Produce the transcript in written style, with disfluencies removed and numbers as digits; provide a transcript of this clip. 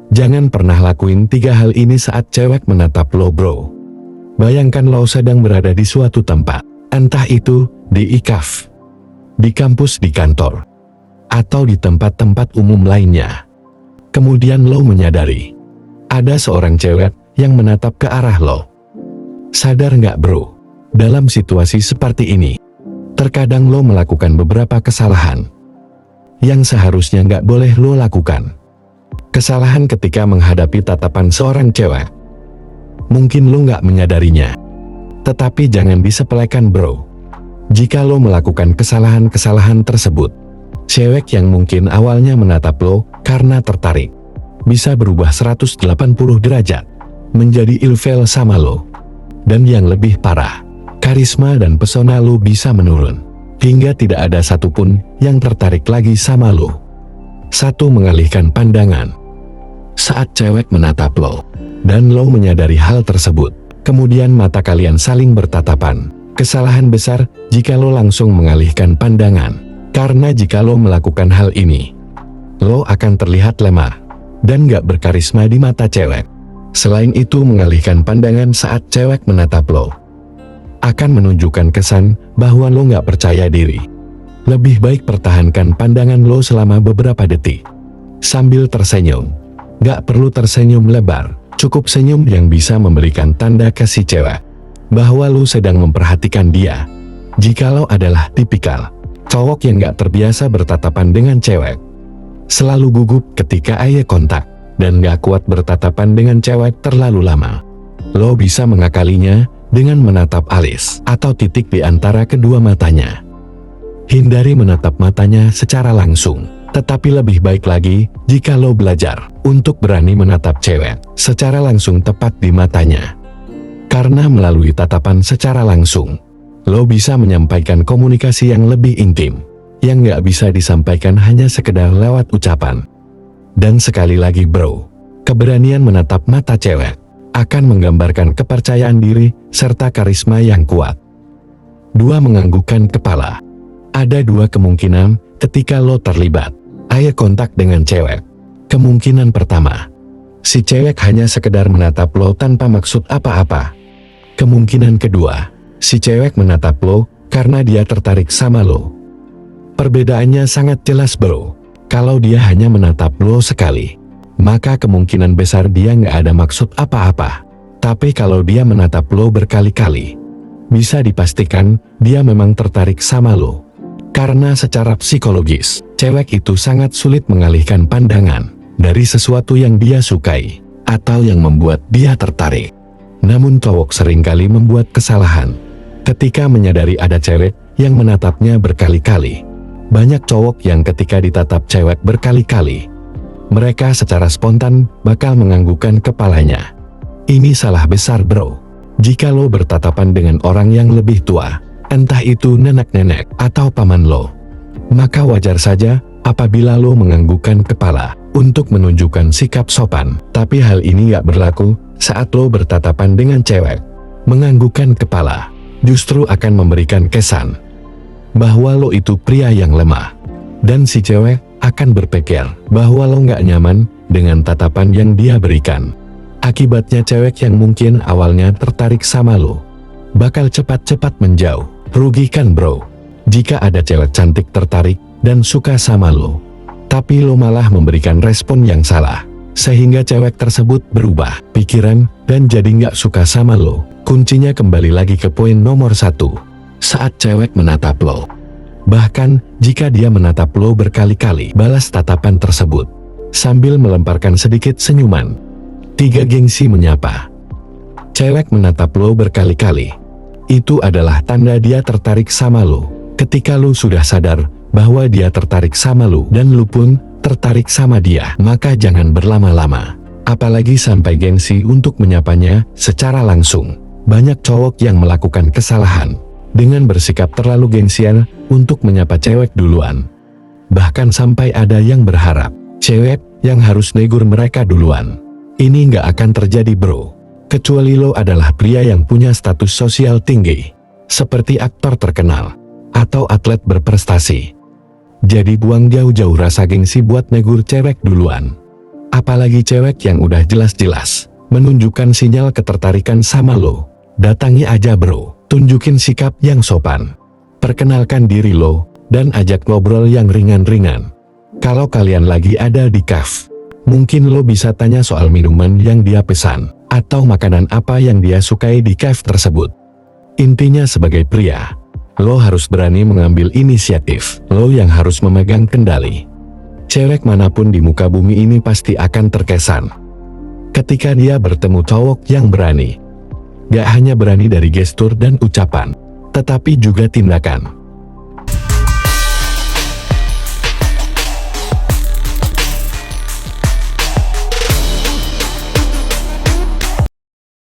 Jangan pernah lakuin 3 hal ini saat cewek menatap lo bro. Bayangkan lo sedang berada di suatu tempat, entah itu di ikaf, di kampus, di kantor, atau di tempat-tempat umum lainnya. Kemudian lo menyadari, ada seorang cewek yang menatap ke arah lo. Sadar nggak bro, dalam situasi seperti ini, terkadang lo melakukan beberapa kesalahan yang seharusnya nggak boleh lo lakukan. Kesalahan ketika menghadapi tatapan seorang cewek. Mungkin lo nggak menyadarinya, tetapi jangan disepelekan bro. Jika lo melakukan kesalahan-kesalahan tersebut, cewek yang mungkin awalnya menatap lo karena tertarik, bisa berubah 180 derajat, menjadi ilfeel sama lo. Dan yang lebih parah, karisma dan pesona lo bisa menurun, hingga tidak ada satupun yang tertarik lagi sama lo. 1. Mengalihkan pandangan. Saat cewek menatap lo, dan lo menyadari hal tersebut, kemudian mata kalian saling bertatapan, kesalahan besar jika lo langsung mengalihkan pandangan. Karena jika lo melakukan hal ini, lo akan terlihat lemah dan gak berkarisma di mata cewek. Selain itu, mengalihkan pandangan saat cewek menatap lo akan menunjukkan kesan bahwa lo gak percaya diri. Lebih baik pertahankan pandangan lo selama beberapa detik sambil tersenyum. Gak perlu tersenyum lebar, cukup senyum yang bisa memberikan tanda ke si cewek bahwa lo sedang memperhatikan dia. Jika lo adalah tipikal cowok yang gak terbiasa bertatapan dengan cewek, selalu gugup ketika eye kontak, dan gak kuat bertatapan dengan cewek terlalu lama, lo bisa mengakalinya dengan menatap alis atau titik di antara kedua matanya. Hindari menatap matanya secara langsung, tetapi lebih baik lagi jika lo belajar untuk berani menatap cewek secara langsung tepat di matanya. Karena melalui tatapan secara langsung, lo bisa menyampaikan komunikasi yang lebih intim, yang gak bisa disampaikan hanya sekedar lewat ucapan. Dan sekali lagi bro, keberanian menatap mata cewek akan menggambarkan kepercayaan diri serta karisma yang kuat. 2. Menganggukkan kepala. Ada 2 kemungkinan ketika lo terlibat eye kontak dengan cewek. Kemungkinan pertama, si cewek hanya sekedar menatap lo tanpa maksud apa-apa. Kemungkinan kedua, si cewek menatap lo karena dia tertarik sama lo. Perbedaannya sangat jelas bro. Kalau dia hanya menatap lo sekali, maka kemungkinan besar dia nggak ada maksud apa-apa. Tapi kalau dia menatap lo berkali-kali, bisa dipastikan dia memang tertarik sama lo. Karena secara psikologis, cewek itu sangat sulit mengalihkan pandangan dari sesuatu yang dia sukai atau yang membuat dia tertarik. Namun cowok seringkali membuat kesalahan ketika menyadari ada cewek yang menatapnya berkali-kali. Banyak cowok yang ketika ditatap cewek berkali-kali, mereka secara spontan bakal menganggukkan kepalanya. Ini salah besar bro. Jika lo bertatapan dengan orang yang lebih tua, entah itu nenek-nenek atau paman lo, maka wajar saja apabila lo menganggukkan kepala untuk menunjukkan sikap sopan. Tapi hal ini gak berlaku saat lo bertatapan dengan cewek. Menganggukkan kepala justru akan memberikan kesan bahwa lo itu pria yang lemah, dan si cewek akan berpikir bahwa lo gak nyaman dengan tatapan yang dia berikan. Akibatnya cewek yang mungkin awalnya tertarik sama lo bakal cepat-cepat menjauh. Rugikan bro. Jika ada cewek cantik tertarik dan suka sama lo, tapi lo malah memberikan respon yang salah, sehingga cewek tersebut berubah pikiran dan jadi gak suka sama lo. Kuncinya kembali lagi ke poin nomor 1. Saat cewek menatap lo, bahkan jika dia menatap lo berkali-kali, balas tatapan tersebut sambil melemparkan sedikit senyuman. 3. Gengsi menyapa. Cewek menatap lo berkali-kali, itu adalah tanda dia tertarik sama lo. Ketika lo sudah sadar bahwa dia tertarik sama lo dan lo pun tertarik sama dia, maka jangan berlama-lama, apalagi sampai gengsi untuk menyapanya secara langsung. Banyak cowok yang melakukan kesalahan dengan bersikap terlalu gengsian untuk menyapa cewek duluan. Bahkan sampai ada yang berharap cewek yang harus negur mereka duluan. Ini nggak akan terjadi bro, kecuali lo adalah pria yang punya status sosial tinggi, seperti aktor terkenal atau atlet berprestasi. Jadi buang jauh-jauh rasa gengsi buat negur cewek duluan. Apalagi cewek yang udah jelas-jelas menunjukkan sinyal ketertarikan sama lo. Datangi aja bro, tunjukin sikap yang sopan. Perkenalkan diri lo, dan ajak ngobrol yang ringan-ringan. Kalau kalian lagi ada di cafe, mungkin lo bisa tanya soal minuman yang dia pesan, atau makanan apa yang dia sukai di cafe tersebut. Intinya sebagai pria, lo harus berani mengambil inisiatif, lo yang harus memegang kendali. Cewek manapun di muka bumi ini pasti akan terkesan ketika dia bertemu cowok yang berani. Gak hanya berani dari gestur dan ucapan, tetapi juga tindakan.